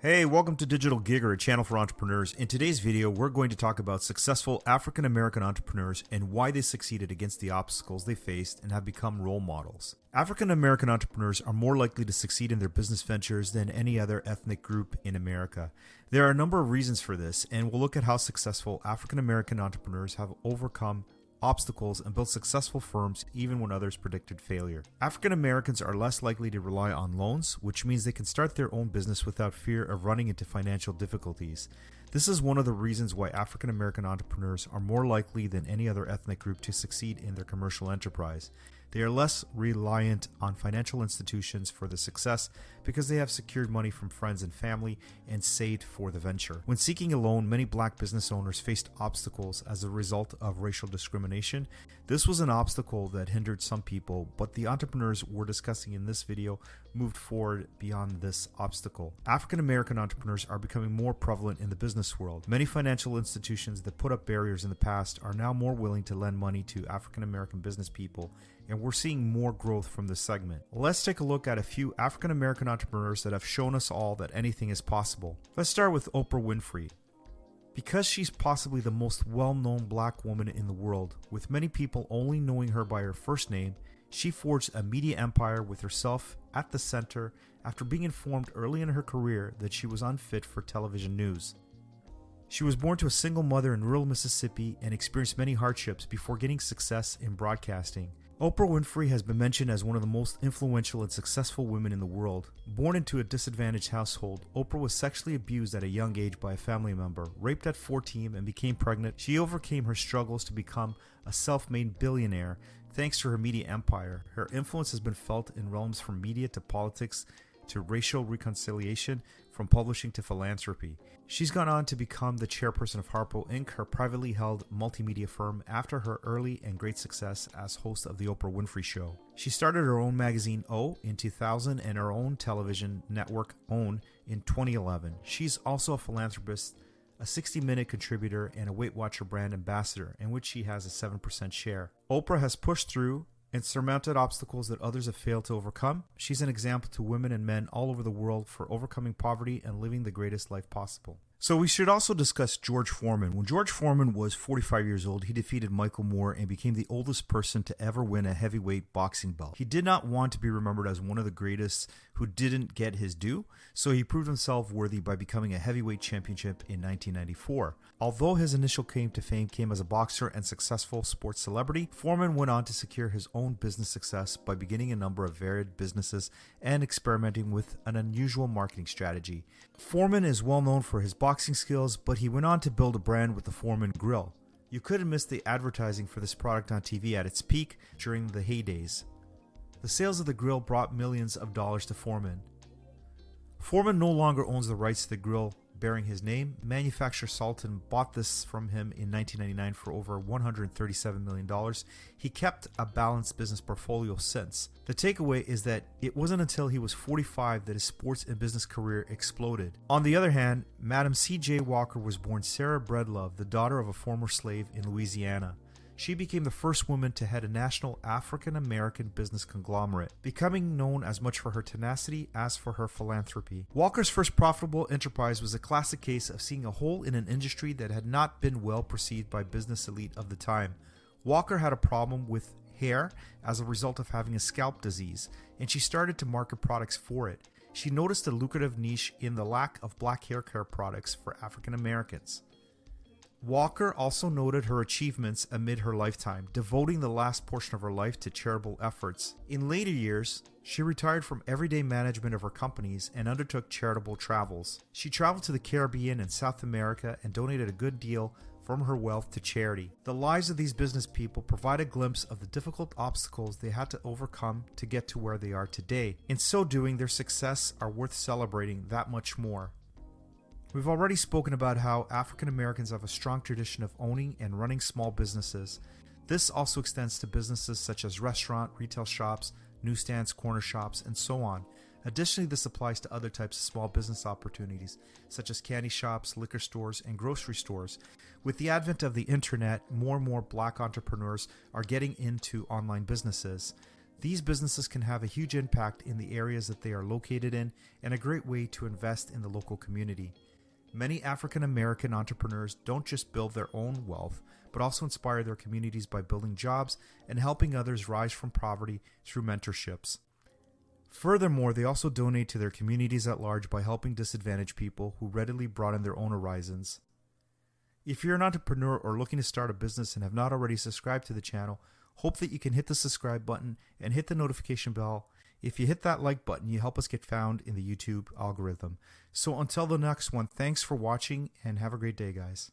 Hey, welcome to Digital Gigger, a channel for entrepreneurs. In today's video, we're going to talk about successful African American entrepreneurs and why they succeeded against the obstacles they faced and have become role models. African American entrepreneurs are more likely to succeed in their business ventures than any other ethnic group in America. There are a number of reasons for this, and we'll look at how successful African American entrepreneurs have overcome obstacles and built successful firms even when others predicted failure. African Americans are less likely to rely on loans, which means they can start their own business without fear of running into financial difficulties. This is one of the reasons why African American entrepreneurs are more likely than any other ethnic group to succeed in their commercial enterprise. They are less reliant on financial institutions for the success because they have secured money from friends and family and saved for the venture. When seeking a loan, many black business owners faced obstacles as a result of racial discrimination. This was an obstacle that hindered some people, but the entrepreneurs we're discussing in this video moved forward beyond this obstacle. African American entrepreneurs are becoming more prevalent in the business world. Many financial institutions that put up barriers in the past are now more willing to lend money to African American business people, and we're seeing more growth from this segment. Let's take a look at a few African American entrepreneurs that have shown us all that anything is possible. Let's start with Oprah Winfrey. Because she's possibly the most well-known black woman in the world, with many people only knowing her by her first name, she forged a media empire with herself at the center after being informed early in her career that she was unfit for television news. She was born to a single mother in rural Mississippi and experienced many hardships before getting success in broadcasting. Oprah Winfrey has been mentioned as one of the most influential and successful women in the world. Born into a disadvantaged household, Oprah was sexually abused at a young age by a family member, raped at 14, and became pregnant. She overcame her struggles to become a self-made billionaire thanks to her media empire. Her influence has been felt in realms from media to politics to racial reconciliation, from publishing to philanthropy. She's gone on to become the chairperson of Harpo Inc., her privately held multimedia firm, after her early and great success as host of The Oprah Winfrey Show. She started her own magazine, O, in 2000 and her own television network, OWN, in 2011. She's also a philanthropist, a 60-minute contributor, and a Weight Watcher brand ambassador, in which she has a 7% share. Oprah has pushed through and surmounted obstacles that others have failed to overcome. She's an example to women and men all over the world for overcoming poverty and living the greatest life possible. So we should also discuss George Foreman. When George Foreman was 45 years old, he defeated Michael Moore and became the oldest person to ever win a heavyweight boxing belt. He did not want to be remembered as one of the greatest who didn't get his due, so he proved himself worthy by becoming a heavyweight championship in 1994. Although his initial claim to fame came as a boxer and successful sports celebrity, Foreman went on to secure his own business success by beginning a number of varied businesses and experimenting with an unusual marketing strategy. Foreman is well known for his boxing skills, but he went on to build a brand with the Foreman Grill. You couldn't miss the advertising for this product on TV at its peak during the heydays. The sales of the grill brought millions of dollars to Foreman. Foreman no longer owns the rights to the grill bearing his name. Manufacturer Sultan bought this from him in 1999 for over $137 million. He kept a balanced business portfolio since. The takeaway is that it wasn't until he was 45 that his sports and business career exploded. On the other hand, Madam C.J. Walker was born Sarah Breedlove, the daughter of a former slave in Louisiana. She became the first woman to head a national African-American business conglomerate, becoming known as much for her tenacity as for her philanthropy. Walker's first profitable enterprise was a classic case of seeing a hole in an industry that had not been well perceived by business elite of the time. Walker had a problem with hair as a result of having a scalp disease, and she started to market products for it. She noticed a lucrative niche in the lack of black hair care products for African Americans. Walker also noted her achievements amid her lifetime, devoting the last portion of her life to charitable efforts. In later years, she retired from everyday management of her companies and undertook charitable travels. She traveled to the Caribbean and South America and donated a good deal from her wealth to charity. The lives of these business people provide a glimpse of the difficult obstacles they had to overcome to get to where they are today. In so doing, their success are worth celebrating that much more. We've already spoken about how African Americans have a strong tradition of owning and running small businesses. This also extends to businesses such as restaurant, retail shops, newsstands, corner shops, and so on. Additionally, this applies to other types of small business opportunities, such as candy shops, liquor stores, and grocery stores. With the advent of the internet, more and more black entrepreneurs are getting into online businesses. These businesses can have a huge impact in the areas that they are located in and a great way to invest in the local community. Many African American entrepreneurs don't just build their own wealth, but also inspire their communities by building jobs and helping others rise from poverty through mentorships. Furthermore, they also donate to their communities at large by helping disadvantaged people who readily broaden their own horizons. If you're an entrepreneur or looking to start a business and have not already subscribed to the channel, hope that you can hit the subscribe button and hit the notification bell. If you hit that like button, you help us get found in the YouTube algorithm. So until the next one, thanks for watching and have a great day, guys.